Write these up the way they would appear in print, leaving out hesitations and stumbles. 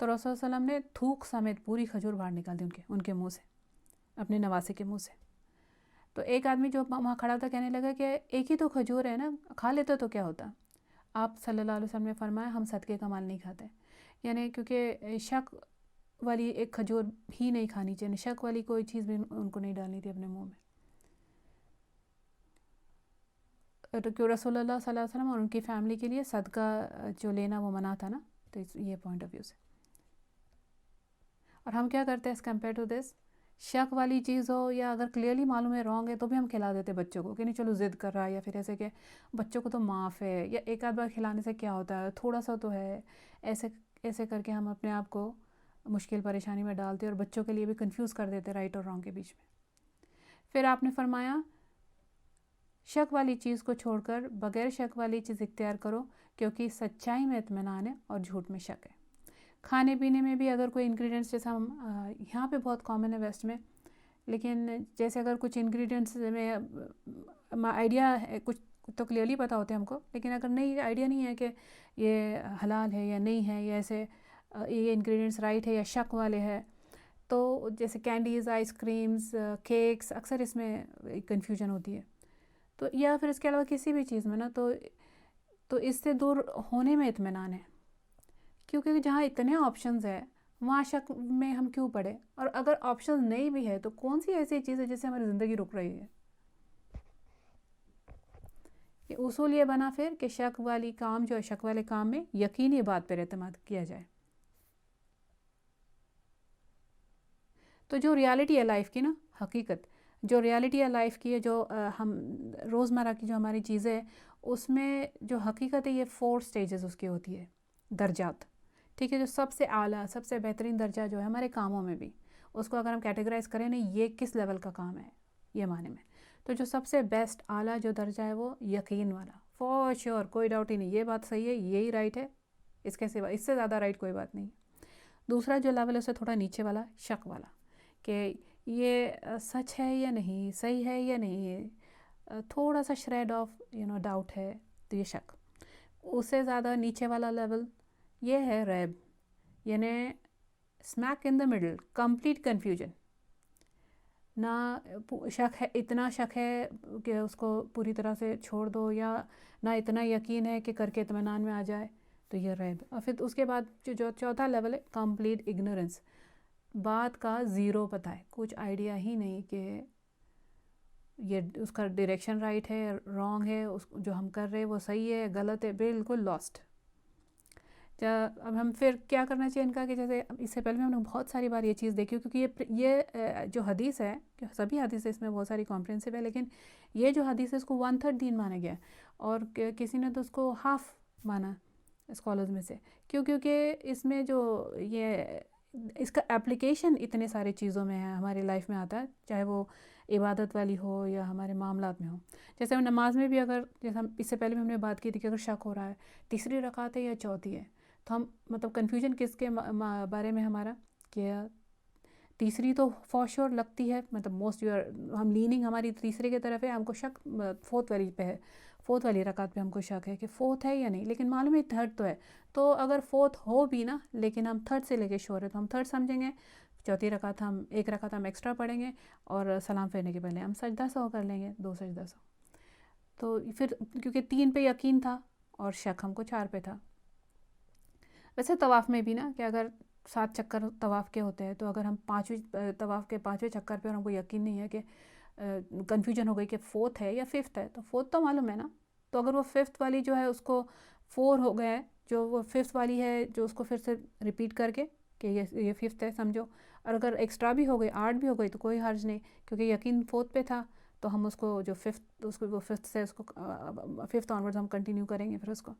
تو رسول صلی اللہ علیہ وسلم نے تھوک سمیت پوری کھجور باہر نکال دی ان کے منہ سے، اپنے نواسے کے منہ سے. تو ایک آدمی جو وہاں کھڑا تھا کہنے لگا کہ ایک ہی تو کھجور ہے نا، کھا لیتے تو کیا ہوتا. آپ صلی اللہ علیہ وسلم نے فرمایا ہم صدقے کا مال نہیں کھاتے، یعنی کیونکہ شک والی ایک کھجور ہی نہیں کھانی چاہیے، شک والی کوئی چیز بھی ان کو نہیں ڈالنی تھی اپنے منہ میں. کیوں رسول اللہ صلی اللہ علیہ وسلم اور ان کی فیملی کے لیے صدقہ جو لینا وہ منع تھا نا، تو یہ پوائنٹ آف ویو سے. اور ہم کیا کرتے ہیں ایز کمپیئر ٹو دس، شک والی چیز ہو یا اگر کلیئرلی معلوم ہے رانگ ہے تو بھی ہم کھلا دیتے بچوں کو کہ نہیں چلو ضد کر رہا ہے، یا پھر ایسے کہ بچوں کو تو معاف ہے، یا ایک آدھ بار کھلانے سے کیا ہوتا ہے، تھوڑا سا تو ہے. ایسے کر کے ہم اپنے آپ کو مشکل پریشانی میں ڈالتے اور بچوں کے لیے بھی کنفیوز کر دیتے رائٹ اور رانگ کے بیچ میں. پھر آپ نے فرمایا شک والی چیز کو چھوڑ کر بغیر شک والی چیز اختیار کرو، کیونکہ سچائی میں اطمینان ہے اور جھوٹ میں شک ہے. کھانے پینے میں بھی اگر کوئی انگریڈینٹس، جیسا ہم یہاں پہ بہت کامن ہے ویسٹ میں، لیکن جیسے اگر کچھ انگریڈینٹس میں آئیڈیا ہے، کچھ تو کلیئرلی پتہ ہوتے ہیں ہم کو، لیکن اگر نہیں آئیڈیا نہیں ہے کہ یہ حلال ہے یا نہیں ہے، یا ایسے یہ انگریڈینٹس رائٹ ہے یا شک والے ہے، تو جیسے کینڈیز، آئس کریمز، کیکس، اکثر اس میں کنفیوژن ہوتی ہے. تو یا پھر اس کے علاوہ کسی بھی چیز میں نا تو اس سے دور ہونے میں اطمینان ہے، کیونکہ جہاں اتنے آپشنز ہیں وہاں شک میں ہم کیوں پڑے. اور اگر آپشنز نہیں بھی ہے تو کون سی ایسی چیز ہے جس سے ہماری زندگی رک رہی ہے. یہ اصول یہ بنا پھر کہ شک والی کام جو ہے، شک والے کام میں یقینی بات پر اعتماد کیا جائے. تو جو ریالٹی ہے لائف کی نا، حقیقت جو ریالٹی ہے لائف کی ہے، جو ہم روزمرہ کی جو ہماری چیزیں ہیں اس میں جو حقیقت ہے، یہ 4 سٹیجز اس کی ہوتی ہے، درجات. ٹھیک ہے، جو سب سے اعلیٰ سب سے بہترین درجہ جو ہے ہمارے کاموں میں بھی، اس کو اگر ہم کیٹیگرائز کریں نا یہ کس لیول کا کام ہے یہ معنی میں، تو جو سب سے بیسٹ اعلیٰ جو درجہ ہے وہ یقین والا، فور شیور کوئی ڈاؤٹ ہی نہیں، یہ بات صحیح ہے، یہی رائٹ ہے، اس کے سوا اس سے زیادہ رائٹ کوئی بات نہیں. دوسرا جو لیول ہے اس سے تھوڑا نیچے والا، شک والا، کہ یہ سچ ہے یا نہیں، صحیح ہے یا نہیں، تھوڑا سا شریڈ آف ڈاؤٹ ہے، تو یہ شک. اس سے زیادہ نیچے والا لیول یہ ہے ریب، یعنی smack in the middle, complete confusion. نہ شک ہے، اتنا شک ہے کہ اس کو پوری طرح سے چھوڑ دو، یا نہ اتنا یقین ہے کہ کر کے اطمینان میں آ جائے، تو یہ ریب. اور پھر اس کے بعد جو چوتھا لیول ہے کمپلیٹ اگنورنس، بات کا زیرو پتہ ہے، کچھ آئیڈیا ہی نہیں کہ یہ اس کا ڈائریکشن رائٹ ہے رانگ ہے، جو ہم کر رہے وہ صحیح ہے غلط ہے، بالکل لاسٹ. اب ہم پھر کیا کرنا چاہیے ان کا، کہ جیسے اس سے پہلے میں ہم نے بہت ساری بار یہ چیز دیکھی، کیونکہ یہ جو حدیث ہے، سبھی حدیث اس میں بہت ساری کمپریہنسو ہے، لیکن یہ جو حدیث ہے اس کو 1/3 دین مانا گیا ہے، اور کسی نے تو اس کو ہاف مانا اسکالرز میں سے. کیونکہ اس میں جو اس کا اپلیکیشن اتنے سارے چیزوں میں ہے، ہماری لائف میں آتا ہے، چاہے وہ عبادت والی ہو یا ہمارے معاملات میں ہو. جیسے ہم نماز میں بھی اگر، جیسے اس سے پہلے بھی ہم نے بات کی تھی کہ اگر شک ہو رہا ہے تیسری رکعت ہے یا چوتھی ہے، تو ہم مطلب کنفیوژن کس کے بارے میں ہمارا، کہ تیسری تو فور شیور لگتی ہے، مطلب موسٹ ہم لیننگ ہماری تیسرے کی طرف ہے، ہم کو شک فورتھ والی پہ ہے، فورتھ والی رکعت پہ ہم کو شک ہے کہ فورتھ ہے یا نہیں، لیکن معلوم ہے تھرڈ تو ہے. تو اگر فورتھ ہو بھی نا، لیکن ہم تھرڈ سے لے کے شور ہے تو ہم تھرڈ سمجھیں گے. چوتھی رکعت ہم ایک رکعت ہم ایکسٹرا پڑھیں گے، اور سلام پھیرنے کے پہلے ہم سجدہ سہو کر لیں گے، 2 سجدہ سہو. تو پھر کیونکہ 3 پہ یقین تھا اور شک ہم کو 4 پہ تھا. ویسے طواف میں بھی نا، کہ اگر 7 چکر طواف کے ہوتے ہیں، تو اگر ہم 5ویں طواف کے 5ویں چکر پہ اور ہم کو یقین نہیں ہے، کہ کنفیوژن ہو گئی کہ 4تھ ہے یا 5تھ ہے، تو 4تھ تو معلوم ہے نا، تو اگر وہ 5تھ والی جو ہے اس کو 4 ہو گیا ہے، جو وہ 5تھ والی ہے جو اس کو پھر سے ریپیٹ کر کے کہ یہ 5تھ ہے سمجھو، اور اگر ایکسٹرا بھی ہو گئی 8 بھی ہو گئی تو کوئی حرج نہیں، کیونکہ یقین 4تھ پہ تھا، تو ہم اس کو جو 5تھ اس کو وہ 5تھ سے اس کو 5تھ آنورڈز ہم کنٹینیو کریں گے پھر اس کو.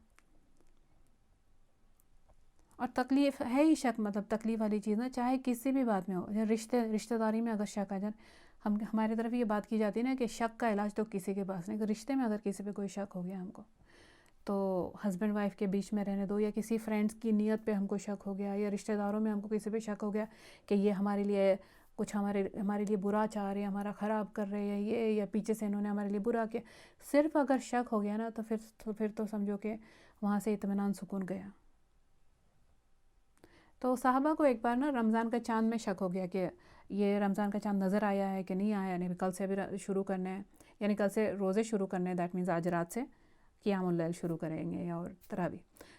اور تکلیف ہے ہی شک، مطلب تکلیف والی چیز نا، چاہے کسی بھی بات میں ہو، رشتہ داری میں اگر شک آ جائے، ہمارے طرف یہ بات کی جاتی ہے نا کہ شک کا علاج تو کسی کے پاس نہیں. اگر رشتے میں اگر کسی پہ کوئی شک ہو گیا ہم کو، تو ہسبینڈ وائف کے بیچ میں رہنے دو، یا کسی فرینڈس کی نیت پہ ہم کو شک ہو گیا، یا رشتہ داروں میں ہم کو کسی پہ شک ہو گیا کہ یہ ہمارے لیے کچھ ہمارے لیے برا چاہ رہے ہیں، ہمارا خراب کر رہے ہیں یہ، یا پیچھے سے انہوں نے ہمارے لیے برا کیا، صرف اگر شک ہو گیا نا، تو پھر تو سمجھو کہ وہاں سے اطمینان سکون گیا. تو صحابہ کو ایک بار نا رمضان کا چاند میں شک ہو گیا کہ یہ رمضان کا چاند نظر آیا ہے کہ نہیں آیا، یعنی کل سے ابھی شروع کرنے ہیں، یعنی کل سے روزے شروع کرنے ہیں، دیٹ مینز آج رات سے قیام اللیل شروع کریں گے یا اور تراویح۔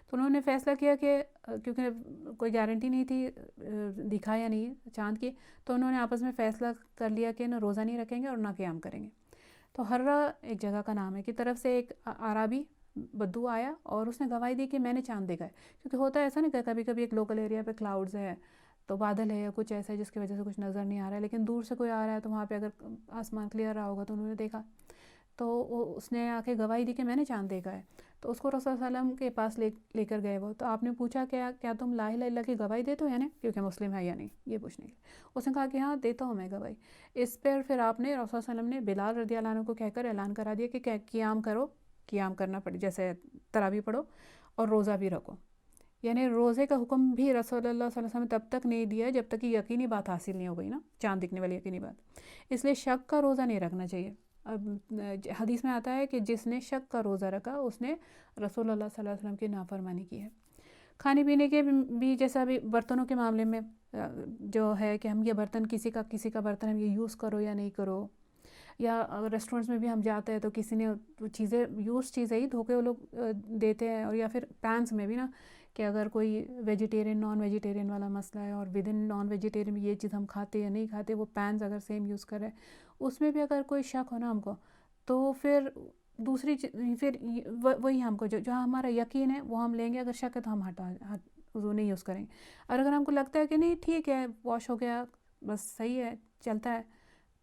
تو انہوں نے فیصلہ کیا کہ کیونکہ کوئی گارنٹی نہیں تھی دکھا یا نہیں چاند کی، تو انہوں نے آپس میں فیصلہ کر لیا کہ نہ روزہ نہیں رکھیں گے اور نہ قیام کریں گے۔ تو ہرہ ایک جگہ کا نام ہے، کی طرف سے ایک اعرابی بدو آیا اور اس نے گواہی دی کہ میں نے چاند دیکھا ہے۔ کیونکہ ہوتا ہے ایسا نہیں کہ کبھی کبھی ایک لوکل ایریا پہ کلاؤڈز ہے تو بادل ہے یا کچھ ایسا ہے جس کی وجہ سے کچھ نظر نہیں آ رہا ہے، لیکن دور سے کوئی آ رہا ہے تو وہاں پہ اگر آسمان کلیئر رہا ہوگا تو انہوں نے دیکھا، تو اس نے آ کے گواہی دی کہ میں نے چاند دیکھا ہے۔ تو اس کو رسول صلی اللہ علیہ وسلم کے پاس لے کر گئے وہ، تو آپ نے پوچھا کیا تم لا الہ الا اللہ کی گواہی دیتے ہو یا نہیں، کیونکہ مسلم ہے یا نہیں یہ پوچھنے کے لیے۔ اس نے کہا کہ ہاں دیتا ہوں میں گواہی۔ اس پر پھر آپ نے رسول صلی اللہ علیہ وسلم نے بلال رضی اللہ عنہ کو کہہ کر اعلان کرا دیا کہ قیام کرو، قیام کرنا پڑے، جیسے تراویح پڑھو اور روزہ بھی رکھو۔ یعنی روزے کا حکم بھی رسول اللہ صلی اللہ علیہ وسلم نے تب تک نہیں دیا جب تک کہ یقینی بات حاصل نہیں ہو گئی نا، چاند دکھنے والی یقینی بات۔ اس لیے شک کا روزہ نہیں رکھنا چاہیے۔ اب حدیث میں آتا ہے کہ جس نے شک کا روزہ رکھا اس نے رسول اللہ صلی اللہ علیہ وسلم کی نافرمانی کی ہے۔ کھانے پینے کے بھی جیسا بھی برتنوں کے معاملے میں جو ہے کہ ہم یہ برتن کسی کا برتن ہم یہ یوز کرو یا نہیں کرو، یا ریسٹورنٹس میں بھی ہم جاتے ہیں تو کسی نے چیزیں چیزیں ہی دھوکے وہ لوگ دیتے ہیں، اور یا پھر پینس میں بھی نا کہ اگر کوئی ویجیٹیرین نان ویجیٹیرین والا مسئلہ ہے اور ود ان نان ویجیٹیرین میں یہ چیز ہم کھاتے یا نہیں کھاتے، وہ پینس اگر سیم یوز کرے اس میں بھی اگر کوئی شک ہو نا ہم کو، تو پھر دوسری پھر وہی ہم کو جو ہمارا یقین ہے وہ ہم لیں گے، اگر شک ہے تو ہم وہ نہیں یوز کریں گے۔ اور اگر ہم کو لگتا ہے کہ نہیں ٹھیک ہے واش ہو گیا بس صحیح ہے چلتا ہے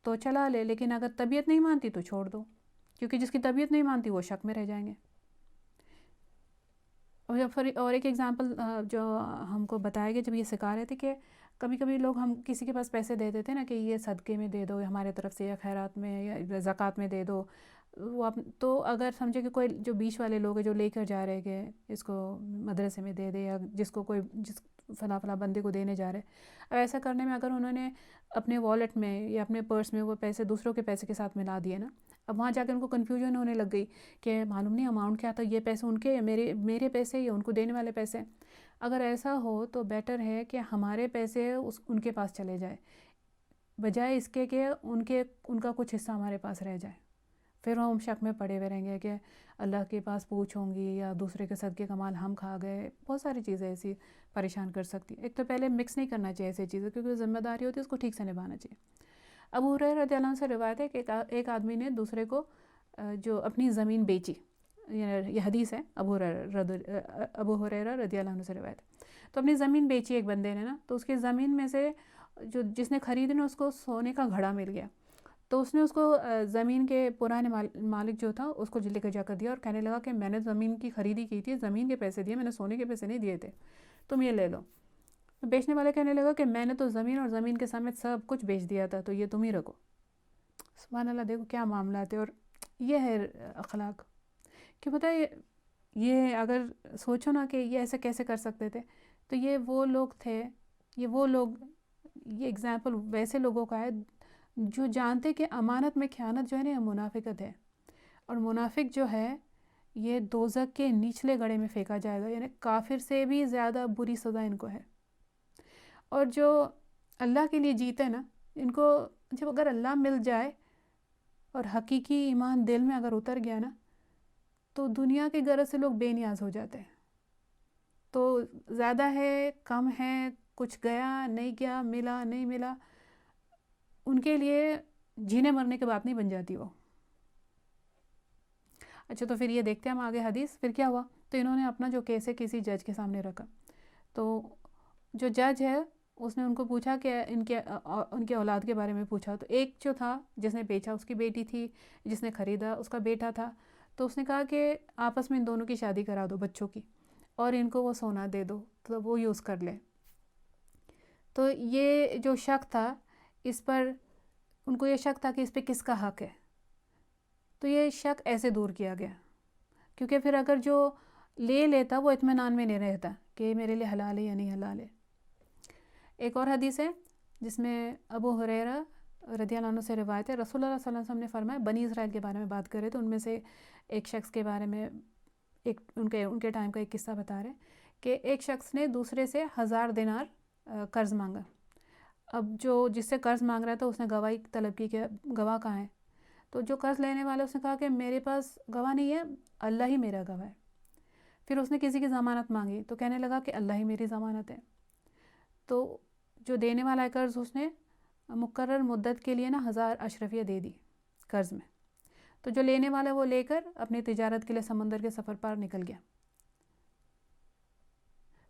تو چلا لے، لیکن اگر طبیعت نہیں مانتی تو چھوڑ دو، کیونکہ جس کی طبیعت نہیں مانتی وہ شک میں رہ جائیں گے۔ اور ایک ایگزامپل جو ہم کو بتایا گیا جب یہ سکھا رہے تھے کہ کبھی کبھی لوگ ہم کسی کے پاس پیسے دے دیتے نا کہ یہ صدقے میں دے دو ہمارے طرف سے، یا خیرات میں یا زکوٰۃ میں دے دو، تو اگر سمجھے کہ کوئی جو بیچ والے لوگ ہیں جو لے کر جا رہے کہ اس کو مدرسے میں دے دے، یا جس فلاں بندے کو دینے جا رہے، اب ایسا کرنے میں اگر انہوں نے اپنے والیٹ میں یا اپنے پرس میں وہ پیسے دوسروں کے پیسے کے ساتھ ملا دیے نا، اب وہاں جا کے ان کو کنفیوژن ہونے لگ گئی کہ معلوم نہیں اماؤنٹ کیا تھا، یہ پیسے ان کے یا میرے پیسے یا ان کو دینے والے پیسے۔ اگر ایسا ہو تو بیٹر ہے کہ ہمارے پیسے ان کے پاس چلے جائے، بجائے اس کے کہ ان کا کچھ حصہ ہمارے پاس رہ جائے، پھر ہم شک میں پڑے ہوئے رہیں گے کہ اللہ کے پاس پوچھ ہوں گی یا دوسرے کے صدقے کا مال ہم کھا گئے، بہت ساری چیزیں ایسی پریشان کر سکتی۔ ایک تو پہلے مکس نہیں کرنا چاہیے ایسی چیزیں، کیونکہ ذمہ داری ہوتی ہے اس کو ٹھیک سے نبھانا چاہیے۔ ابو ہریرہ رضی اللہ عنہ سے روایت ہے کہ ایک آدمی نے دوسرے کو جو اپنی زمین بیچی، یہ حدیث ہے ابو ہریرہ رضی اللہ عنہ سے روایت ہے، تو اپنی زمین بیچی ایک بندے نے نا، تو اس کی زمین میں سے جس نے خریدی نا اس کو سونے کا گھڑا مل گیا، تو اس نے اس کو زمین کے پرانے مالک جو تھا اس کو لے کر جا کر دیا اور کہنے لگا کہ میں نے زمین کی خریدی کی تھی، زمین کے پیسے دیے، میں نے سونے کے پیسے نہیں دیے تھے، تم یہ لے لو۔ بیچنے والے کہنے لگا کہ میں نے تو زمین اور زمین کے سمیت سب کچھ بیچ دیا تھا، تو یہ تم ہی رکھو۔ سبحان اللہ، دیکھو کیا معاملات ہے، اور یہ ہے اخلاق کہ پتہ ہے یہ اگر سوچو نا کہ یہ ایسے کیسے کر سکتے تھے، تو یہ وہ لوگ تھے، یہ اگزامپل ویسے لوگوں کا ہے جو جانتے کہ امانت میں خیانت جو ہے نا یہ منافقت ہے، اور منافق جو ہے یہ دوزخ کے نچلے گڑھے میں پھینکا جائے گا، یعنی کافر سے بھی زیادہ بری سزا ان کو ہے۔ اور جو اللہ کے لیے جیتے نا، ان کو جب اگر اللہ مل جائے اور حقیقی ایمان دل میں اگر اتر گیا نا، تو دنیا کے غرض سے لوگ بے نیاز ہو جاتے ہیں۔ تو زیادہ ہے کم ہے، کچھ گیا نہیں گیا، ملا نہیں ملا، ان کے لیے جینے مرنے کے بات نہیں بن جاتی وہ۔ اچھا، تو پھر یہ دیکھتے ہیں ہم آگے حدیث، پھر کیا ہوا؟ تو انہوں نے اپنا جو کیس ہے کسی جج کے سامنے رکھا، تو جو جج ہے اس نے ان کو پوچھا کہ ان کے اولاد کے بارے میں پوچھا، تو ایک جو تھا جس نے بیچا اس کی بیٹی تھی، جس نے خریدا اس کا بیٹا تھا، تو اس نے کہا کہ آپس میں ان دونوں کی شادی کرا دو بچوں کی، اور ان کو وہ سونا دے دو تو وہ یوز کر لے۔ تو یہ جو شک تھا اس پر، ان کو یہ شک تھا کہ اس پہ کس کا حق ہے، تو یہ شک ایسے دور کیا گیا، کیونکہ پھر اگر جو لے لیتا وہ اطمینان میں نہیں رہتا کہ میرے لیے حلال ہے یا نہیں حلال ہے۔ ایک اور حدیث ہے جس میں ابو ہریرہ رضی اللہ عنہ سے روایت ہے، رسول اللہ صلی اللہ علیہ وسلم نے فرمایا، بنی اسرائیل کے بارے میں بات کر رہے تو ان میں سے ایک شخص کے بارے میں ان کے ٹائم کا ایک قصہ بتا رہے کہ ایک شخص نے دوسرے سے 1000 دینار قرض مانگا. اب جو جس سے قرض مانگ رہا تھا اس نے گواہی طلب کی کہ گواہ کہاں ہے. تو جو قرض لینے والا اس نے کہا کہ میرے پاس گواہ نہیں ہے, اللہ ہی میرا گواہ ہے. پھر اس نے کسی کی ضمانت مانگی تو کہنے لگا کہ اللہ ہی میری ضمانت ہے. تو جو دینے والا ہے قرض, اس نے مقرر مدت کے لیے 1000 اشرفیہ دے دی قرض میں. تو جو لینے والا وہ لے کر اپنی تجارت کے لیے سمندر کے سفر پر نکل گیا.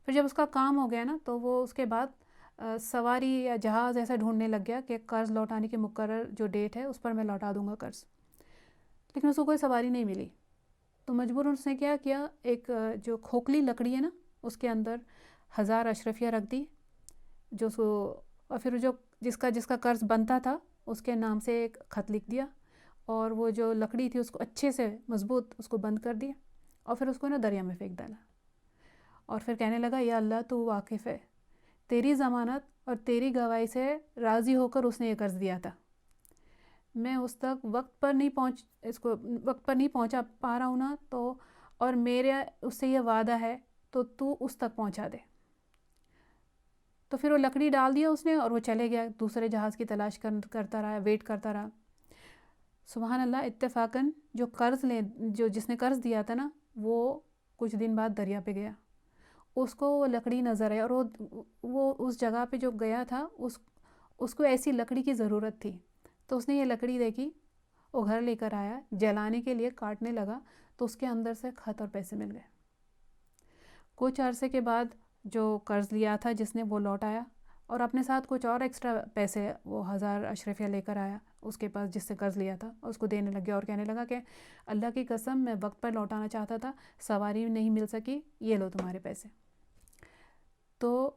پھر جب اس کا کام ہو گیا نا تو وہ اس کے بعد سواری یا جہاز ایسا ڈھونڈنے لگ گیا کہ قرض لوٹانے کی مقرر جو ڈیٹ ہے اس پر میں لوٹا دوں گا قرض. لیکن اس کو کوئی سواری نہیں ملی. تو مجبوراً اس نے کیا کیا, ایک جو کھوکھلی لکڑی ہے نا اس کے اندر 1000 اشرفیہ رکھ دی, جو اس کو, اور پھر جو جس کا قرض بنتا تھا اس کے نام سے ایک خط لکھ دیا, اور وہ جو لکڑی تھی اس کو اچھے سے مضبوط اس کو بند کر دیا, اور پھر اس کو دریا میں پھینک ڈالا. اور پھر کہنے لگا یا اللہ تو واقف ہے, تیری ضمانت اور تیری گواہی سے راضی ہو کر اس نے یہ قرض دیا تھا. میں اس تک وقت پر نہیں پہنچا پا رہا ہوں نا, تو اور میرے اس سے یہ وعدہ ہے تو اس تک پہنچا دے. تو پھر وہ لکڑی ڈال دیا اس نے اور وہ چلے گیا, دوسرے جہاز کی تلاش کرتا رہا, ویٹ کرتا رہا. سبحان اللہ, اتفاقاً جو جس نے قرض دیا تھا نا وہ کچھ دن بعد دریا پہ گیا. اس کو وہ لکڑی نظر آئی, اور وہ اس جگہ پہ جو گیا تھا اس کو ایسی لکڑی کی ضرورت تھی. تو اس نے یہ لکڑی دیکھی, وہ گھر لے کر آیا, جلانے کے لیے کاٹنے لگا تو اس کے اندر سے خط اور پیسے مل گئے. کچھ عرصے کے بعد جو قرض لیا تھا جس نے وہ لوٹ آیا, اور اپنے ساتھ کچھ اور ایکسٹرا پیسے وہ 1000 اشرفیہ لے کر آیا اس کے پاس جس سے قرض لیا تھا, اور اس کو دینے لگ گیا اور کہنے لگا کہ اللہ کی قسم میں وقت پر لوٹانا چاہتا تھا, سواری نہیں مل سکی, یہ لو تمہارے پیسے. تو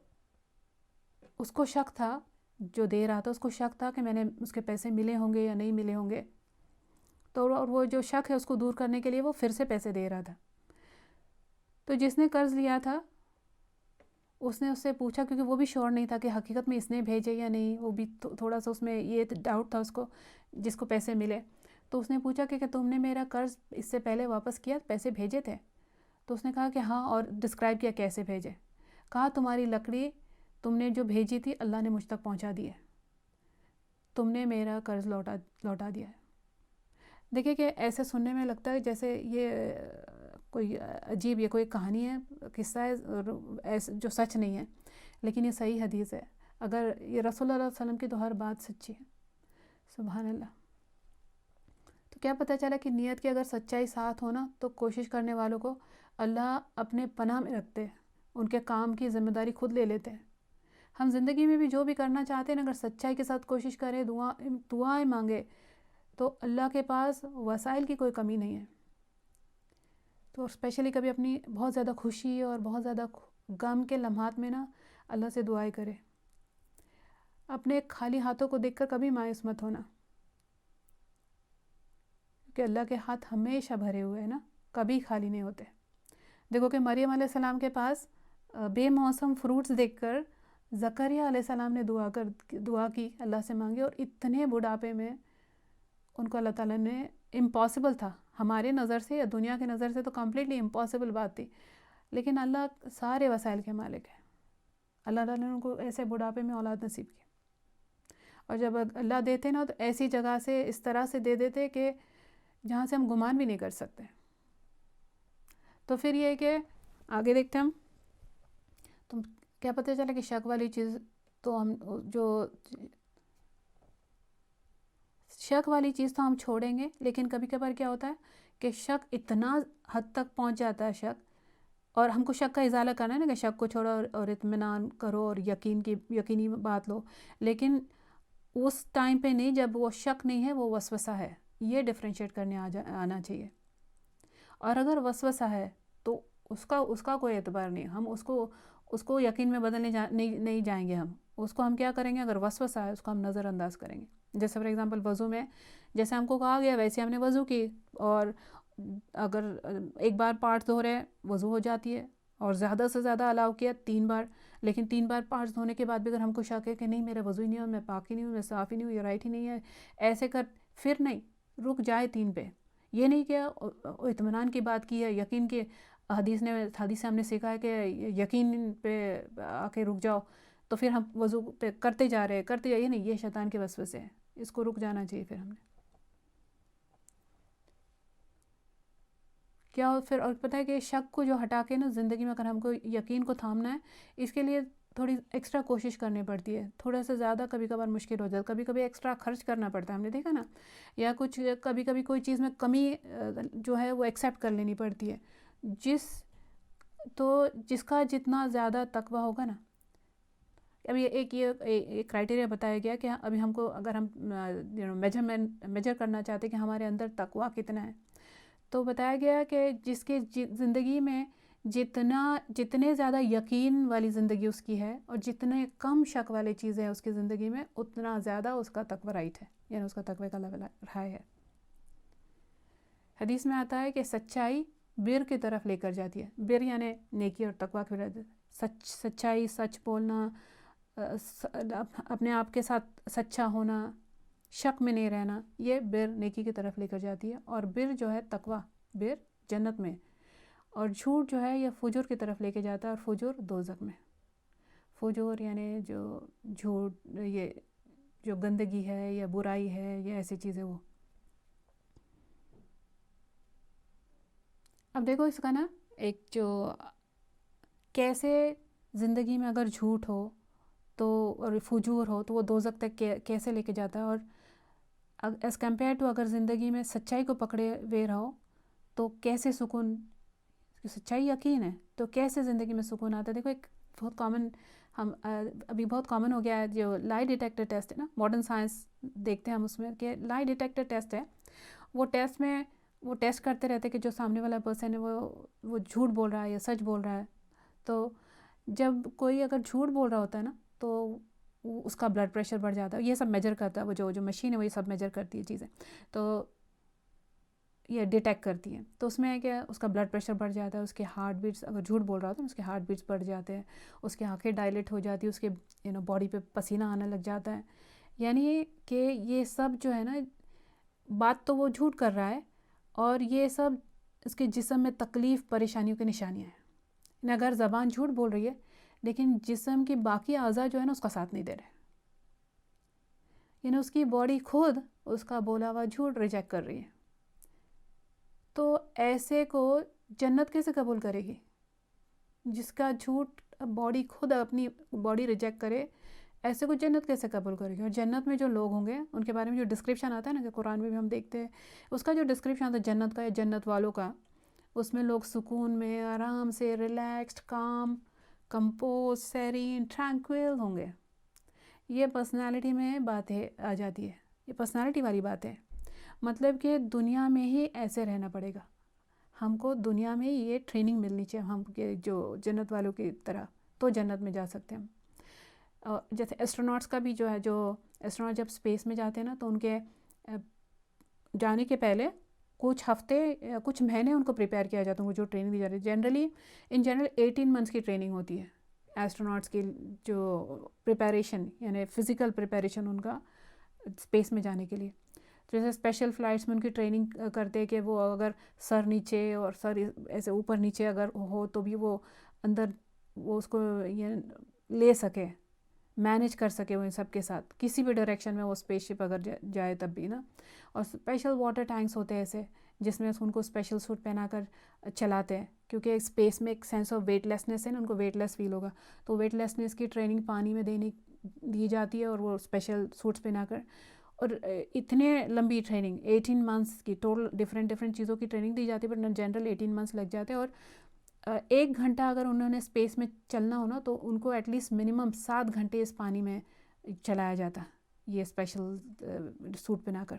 اس کو شک تھا, جو دے رہا تھا اس کو شک تھا کہ میں نے اس کے پیسے ملے ہوں گے یا نہیں ملے ہوں گے. تو اور وہ جو شک ہے اس کو دور کرنے کے لیے وہ پھر سے پیسے دے رہا تھا. تو جس نے قرض لیا تھا اس نے اس سے پوچھا, کیونکہ وہ بھی شور نہیں تھا کہ حقیقت میں اس نے بھیجے یا نہیں, وہ بھی تھوڑا سا اس میں یہ ڈاؤٹ تھا اس کو جس کو پیسے ملے. تو اس نے پوچھا کہ تم نے میرا قرض اس سے پہلے واپس کیا, پیسے بھیجے تھے؟ تو اس نے کہا کہ ہاں, اور ڈسکرائب کیا کیسے بھیجے. کہا تمہاری لکڑی تم نے جو بھیجی تھی اللہ نے مجھ تک پہنچا دی ہے, تم نے میرا قرض لوٹا دیا ہے. دیکھیں کہ ایسے سننے میں لگتا ہے جیسے یہ کوئی عجیب, یہ کوئی کہانی ہے, قصہ ہے جو سچ نہیں ہے, لیکن یہ صحیح حدیث ہے. اگر یہ رسول اللہ علیہ وسلم کی تو ہر بات سچی ہے. سبحان اللہ. تو کیا پتہ چلا کہ نیت کی اگر سچائی ساتھ ہونا تو کوشش کرنے والوں کو اللہ اپنے پناہ میں رکھتے ہیں, ان کے کام کی ذمہ داری خود لے لیتے ہیں. ہم زندگی میں بھی جو بھی کرنا چاہتے ہیں اگر سچائی کے ساتھ کوشش کریں, دعائیں مانگے, تو اللہ کے پاس وسائل کی کوئی کمی نہیں ہے. تو اسپیشلی کبھی اپنی بہت زیادہ خوشی اور بہت زیادہ غم کے لمحات میں نا اللہ سے دعائیں کرے. اپنے خالی ہاتھوں کو دیکھ کر کبھی مایوس مت ہونا, کہ اللہ کے ہاتھ ہمیشہ بھرے ہوئے ہیں نا, کبھی خالی نہیں ہوتے. دیکھو کہ مریم علیہ السلام کے پاس بے موسم فروٹس دیکھ کر زکریا علیہ السلام نے دعا کی, اللہ سے مانگی, اور اتنے بڑھاپے میں ان کو اللہ تعالیٰ نے, امپاسبل تھا ہمارے نظر سے یا دنیا کے نظر سے تو کمپلیٹلی امپاسبل بات تھی, لیکن اللہ سارے وسائل کے مالک ہے. اللہ تعالیٰ نے ان کو ایسے بڑھاپے میں اولاد نصیب کی, اور جب اللہ دیتے نا تو ایسی جگہ سے اس طرح سے دے دیتے کہ جہاں سے ہم گمان بھی نہیں کر سکتے. تو پھر یہ کہ آگے دیکھتے ہم, تو کیا پتہ چلا کہ شک والی چیز تو ہم چھوڑیں گے, لیکن کبھی کبھار کیا ہوتا ہے کہ شک اتنا حد تک پہنچ جاتا ہے شک, اور ہم کو شک کا ازالہ کرنا ہے نا کہ شک کو چھوڑو اور اطمینان کرو اور یقینی بات لو, لیکن اس ٹائم پہ نہیں جب وہ شک نہیں ہے, وہ وسوسہ ہے. یہ ڈفرینشیٹ کرنے آنا چاہیے. اور اگر وسوسہ ہے تو اس کا کوئی اعتبار نہیں, ہم اس کو یقین میں بدلنے نہیں جائیں گے. ہم کیا کریں گے, اگر وسوسہ ہے اس کو ہم نظر انداز کریں گے. جیسے فار ایگزامپل وضو میں جیسے ہم کو کہا گیا ویسے ہم نے وضو کی, اور اگر ایک بار پارٹس دھو رہے وضو ہو جاتی ہے, اور زیادہ سے زیادہ الاؤ کیا 3 بار, لیکن 3 بار پارٹس دھونے کے بعد بھی اگر ہم کو شک ہے کہ نہیں میرا وضو ہی نہیں ہو, میں پاک ہی نہیں ہوں, میں صاف ہی نہیں ہوں, یہ رائٹ ہی نہیں ہے, ایسے کر, پھر نہیں, رک جائے 3 پہ. یہ نہیں کہ اطمینان کی بات کی ہے, یقین کے حدیث سے ہم نے سیکھا ہے کہ یقین پہ آ کے رک جاؤ، تو پھر ہم وضو پہ کرتے جا رہے کرتے جائیے، نہیں، یہ شیطان کے وسوسے ہے، اس کو رک جانا چاہیے. پھر ہم نے کیا پھر، اور پتہ ہے کہ شک کو جو ہٹا کے نا زندگی میں اگر ہم کو یقین کو تھامنا ہے، اس کے لیے تھوڑی ایکسٹرا کوشش کرنی پڑتی ہے، تھوڑا سا زیادہ کبھی کبھار مشکل ہو جاتا ہے، کبھی کبھی ایکسٹرا خرچ کرنا پڑتا ہے، ہم نے دیکھا نا، یا کچھ کبھی کبھی کوئی چیز میں کمی جو ہے وہ ایکسیپٹ کر لینی پڑتی ہے. جس کا جتنا زیادہ تقویٰ ہوگا نا، ابھی ایک کرائٹیریا بتایا گیا کہ ابھی ہم کو اگر ہم میجر کرنا چاہتے ہیں کہ ہمارے اندر تقویٰ کتنا ہے، تو بتایا گیا کہ جس کے زندگی میں جتنے زیادہ یقین والی زندگی اس کی ہے اور جتنے کم شک والی چیزیں ہیں اس کی زندگی میں، اتنا زیادہ اس کا تقویٰ رائٹ ہے، یعنی اس کا تقوی کا لیول ہائی ہے. حدیث میں آتا ہے کہ سچائی بر کی طرف لے کر جاتی ہے. بر یعنی نیکی اور تقویٰ کی وجہ، سچائی، سچ بولنا، اپنے آپ کے ساتھ سچا ہونا، شک میں نہیں رہنا، یہ بر نیکی کی طرف لے کر جاتی ہے. اور بر جو ہے تقویٰ، بر جنت میں، اور جھوٹ جو ہے یہ فجور کی طرف لے کے جاتا ہے، اور فجور دوزخ میں. فجور یعنی جو جھوٹ، یہ جو گندگی ہے یا برائی ہے یا ایسی چیزیں. وہ اب دیکھو اس کا نا ایک جو کیسے زندگی میں اگر جھوٹ ہو تو اور فجور ہو تو وہ دوزخ تک کیسے لے کے جاتا ہے، اور ایز کمپیئر ٹو اگر زندگی میں سچائی کو پکڑے ہوئے رہو تو کیسے سکون، سچائی یقین ہے تو کیسے زندگی میں سکون آتا ہے. دیکھو ایک بہت کامن، ہم ابھی بہت کامن ہو گیا ہے جو لائی ڈیٹیکٹر ٹیسٹ ہے نا، ماڈرن سائنس دیکھتے ہیں ہم اس میں کہ لائی ڈیٹیکٹر ٹیسٹ ہے. وہ ٹیسٹ میں وہ ٹیسٹ کرتے رہتے کہ جو سامنے والا پرسن ہے وہ جھوٹ بول رہا ہے یا سچ بول رہا ہے. تو جب کوئی اگر جھوٹ بول رہا ہوتا ہے نا تو اس کا بلڈ پریشر بڑھ جاتا ہے. یہ سب میجر کرتا ہے، وہ جو مشین ہے وہ یہ سب میجر کرتی ہے چیزیں، تو یہ ڈیٹیکٹ کرتی ہے. تو اس میں ہے کہ اس کا بلڈ پریشر بڑھ جاتا ہے، اس کے ہارٹ بیٹس، اگر جھوٹ بول رہا ہوتا ہے اس کے ہارٹ بیٹس بڑھ جاتے ہیں، اس کی آنکھیں ڈائلیٹ ہو جاتی ہے، اس کے باڈی پہ پسینہ آنے لگ جاتا ہے. یعنی کہ یہ سب جو ہے نا، بات تو وہ جھوٹ کر رہا ہے اور یہ سب اس کے جسم میں تکلیف، پریشانیوں کی نشانیاں ہیں. یعنی اگر زبان جھوٹ بول رہی ہے لیکن جسم کی باقی اعضاء جو ہے نا اس کا ساتھ نہیں دے رہے، یعنی اس کی باڈی خود اس کا بولا ہوا جھوٹ ریجیکٹ کر رہی ہے. تو ایسے کو جنت کیسے قبول کرے گی؟ جس کا جھوٹ باڈی خود اپنی باڈی ریجیکٹ کرے، ایسے کو جنت کیسے قبول کرے گی؟ اور جنت میں جو لوگ ہوں گے ان کے بارے میں جو ڈسکرپشن آتا ہے نا کہ قرآن میں بھی ہم دیکھتے ہیں، اس کا جو ڈسکرپشن آتا ہے جنت کا یا جنت والوں کا، اس میں لوگ سکون میں، آرام سے، ریلیکسڈ، کام، کمپوز، سیرین، ٹرانکویل ہوں گے. یہ پرسنالٹی میں باتیں آ جاتی ہے، یہ پرسنالٹی والی بات ہے. مطلب کہ دنیا میں ہی ایسے رہنا پڑے گا ہم کو، دنیا میں یہ ٹریننگ ملنی چاہیے ہم کے جو جنت والوں کی طرح، تو جنت میں جا سکتے ہیں ہم. جیسے ایسٹروناٹس کا بھی جو ہے، جو ایسٹروناٹ جب اسپیس میں جاتے ہیں نا تو ان کے جانے کے پہلے کچھ ہفتے، کچھ مہینے ان کو پریپیئر کیا جاتا ہے، وہ جو ٹریننگ دی جاتی ہے. ان جنرل 18 منتھس کی ٹریننگ ہوتی ہے ایسٹروناٹس کی، جو پریپیریشن یعنی فزیکل پریپیریشن ان کا اسپیس میں جانے کے لیے. جیسے اسپیشل فلائٹس میں ان کی ٹریننگ کرتے کہ وہ اگر سر نیچے اور سر ایسے اوپر نیچے اگر ہو تو بھی وہ اندر وہ اس کو یہ لے سکے، مینیج کر سکے وہ ان سب کے ساتھ، کسی بھی ڈائریکشن میں وہ اسپیس شپ اگر جائے تب بھی نا. اور اسپیشل واٹر ٹینکس ہوتے ہیں ایسے جس میں ان کو اسپیشل سوٹ پہنا کر چلاتے ہیں، کیونکہ اسپیس میں ایک سینس آف ویٹ لیسنس ہے نا، ان کو ویٹ لیس فیل ہوگا، تو ویٹ لیسنس کی ٹریننگ پانی میں دی جاتی ہے اور وہ اسپیشل سوٹس پہنا کر. اور اتنے لمبی ٹریننگ 18 منتھس کی ٹوٹل ڈفرینٹ چیزوں کی ٹریننگ دی جاتی ہے، بٹ جنرل 18 منتھس لگ جاتے ہیں. اور 1 گھنٹہ اگر انہوں نے اسپیس میں چلنا ہو نا تو ان کو ایٹ لیسٹ منیمم 7 گھنٹے اس پانی میں چلایا جاتا ہے یہ اسپیشل سوٹ پہنا کر،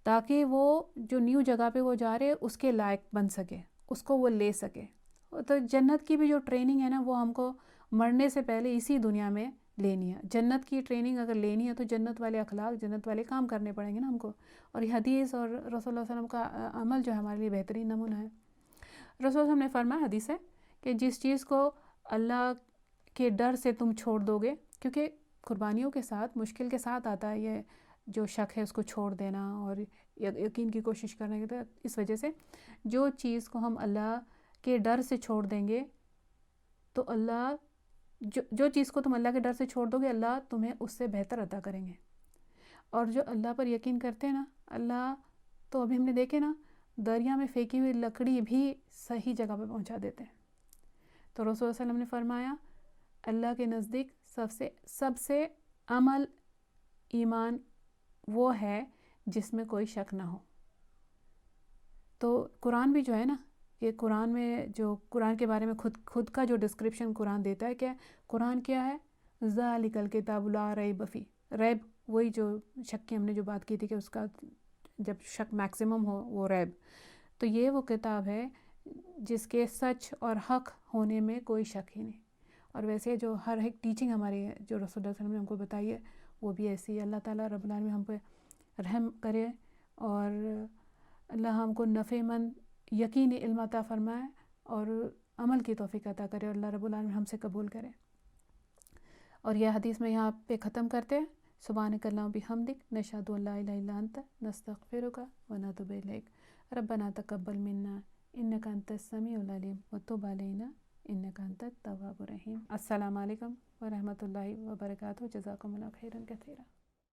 تاکہ وہ جو نیو جگہ پہ وہ جا رہے اس کے لائق بن سکے، اس کو وہ لے سکے. تو جنت کی بھی جو ٹریننگ ہے نا وہ ہم کو مرنے سے پہلے اسی دنیا میں لینی ہے. جنت کی ٹریننگ اگر لینی ہے تو جنت والے اخلاق، جنت والے کام کرنے پڑیں گے نا ہم کو. اور یہ حدیث اور رسول اللہ صلی اللہ علیہ وسلم کا عمل جو ہے ہمارے لیے بہترین نمونہ ہے. رسول اللہ صلی اللہ علیہ وسلم نے فرمایا، حدیث ہے کہ جس چیز کو اللہ کے ڈر سے تم چھوڑ دو گے، کیونکہ قربانیوں کے ساتھ، مشکل کے ساتھ آتا ہے یہ جو شک ہے اس کو چھوڑ دینا اور یقین کی کوشش کرنے کے. اس وجہ سے جو چیز کو ہم اللہ کے ڈر سے چھوڑ دیں گے تو اللہ جو چیز کو تم اللہ کے ڈر سے چھوڑ دو گے اللہ تمہیں اس سے بہتر عطا کریں گے. اور جو اللہ پر یقین کرتے ہیں نا اللہ تو ابھی ہم نے دیکھے نا دریا میں پھینکی ہوئی لکڑی بھی صحیح جگہ پہ پہنچا دیتے ہیں. تو رسول صلی اللہ علیہ وسلم نے فرمایا اللہ کے نزدیک سب سے عمل ایمان وہ ہے جس میں کوئی شک نہ ہو. تو قرآن بھی جو ہے نا کہ قرآن میں جو قرآن کے بارے میں خود کا جو ڈسکرپشن قرآن دیتا ہے کہ قرآن کیا ہے ذالک الکتاب لا ریب فیہ. ریب وہی جو شک کی ہم نے جو بات کی تھی کہ اس کا جب شک میکسیمم ہو وہ ریب. تو یہ وہ کتاب ہے جس کے سچ اور حق ہونے میں کوئی شک ہی نہیں. اور ویسے جو ہر ایک ٹیچنگ ہماری ہے جو رسول اللہ صلی اللہ علیہ وسلم نے ہم کو بتائی ہے وہ بھی ایسی ہے. اللہ تعالیٰ رب العالمین ہم پہ رحم کرے اور اللہ ہم کو نفع مند یقینی علم عطا فرمائے اور عمل کی توفیق عطا کرے اور اللہ رب العالمین ہم سے قبول کرے. اور یہ حدیث میں یہاں پہ ختم کرتے ہیں. سبحانک اللہم بحمدک نشہد ان لا الہ الا انت نستغفرک ونتوب الیک. ربنا تقبل منا انک انت السمیع العلیم وتب علینا انک انت التواب الرحیم. السلام علیکم ورحمۃ اللہ وبرکاتہ. جزاکم اللہ خیرا کثیرا.